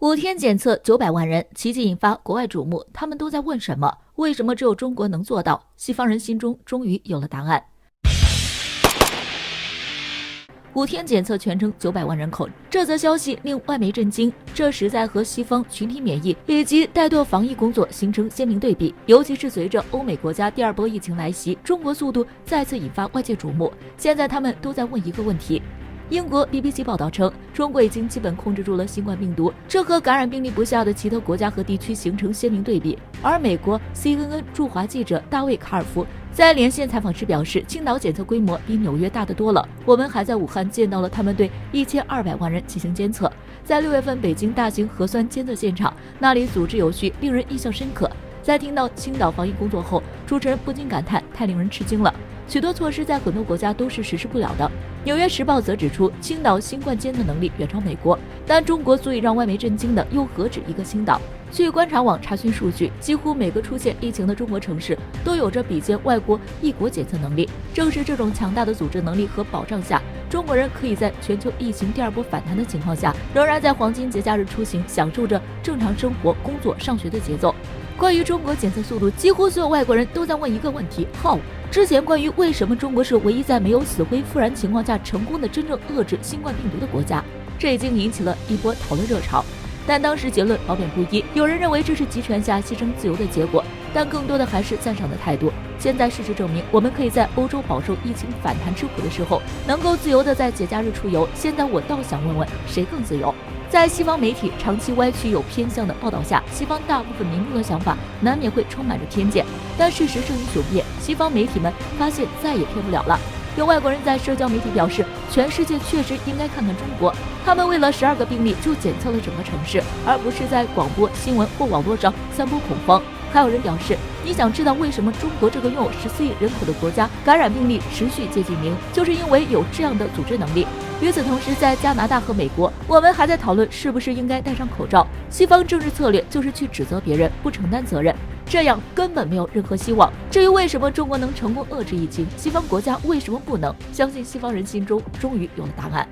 5天检测900万人，奇迹引发国外瞩目。他们都在问什么？为什么只有中国能做到？西方人心中终于有了答案。5天检测全城900万人口，这则消息令外媒震惊。这实在和西方群体免疫以及怠惰防疫工作形成鲜明对比。尤其是随着欧美国家第2波疫情来袭，中国速度再次引发外界瞩目。现在他们都在问一个问题。英国 BBC 报道称，中国已经基本控制住了新冠病毒，这和感染病例不下的其他国家和地区形成鲜明对比。而美国 CNN 驻华记者大卫·卡尔夫在连线采访时表示，青岛检测规模比纽约大得多了，我们还在武汉见到了他们对1200万人进行监测。在6月份北京大型核酸监测现场，那里组织有序，令人印象深刻。在听到青岛防疫工作后，主持人不禁感叹，太令人吃惊了。许多措施在很多国家都是实施不了的。纽约时报则指出，青岛新冠监测能力远超美国，但中国足以让外媒震惊的又何止一个青岛？据观察网查询数据，几乎每个出现疫情的中国城市都有着比肩外国异国检测能力。正是这种强大的组织能力和保障下，中国人可以在全球疫情第2波反弹的情况下，仍然在黄金节假日出行，享受着正常生活、工作、上学的节奏。关于中国检测速度，几乎所有外国人都在问一个问题：How？之前关于为什么中国是唯一在没有死灰复燃情况下成功的真正遏制新冠病毒的国家，这已经引起了一波讨论热潮。但当时结论褒贬不一，有人认为这是集权下牺牲自由的结果，但更多的还是赞赏的态度。现在事实证明，我们可以在欧洲饱受疫情反弹之苦的时候，能够自由的在节假日出游。现在我倒想问问，谁更自由？在西方媒体长期歪曲有偏向的报道下，西方大部分民众的想法难免会充满着偏见。但事实胜于雄辩，西方媒体们发现再也骗不了了。有外国人在社交媒体表示，全世界确实应该看看中国，他们为了12个病例就检测了整个城市，而不是在广播、新闻或网络上散播恐慌。还有人表示，你想知道为什么中国这个拥有14亿人口的国家感染病例持续接近0，就是因为有这样的组织能力。与此同时，在加拿大和美国，我们还在讨论是不是应该戴上口罩。西方政治策略就是去指责别人，不承担责任，这样根本没有任何希望。至于为什么中国能成功遏制疫情，西方国家为什么不能？相信西方人心中终于有了答案。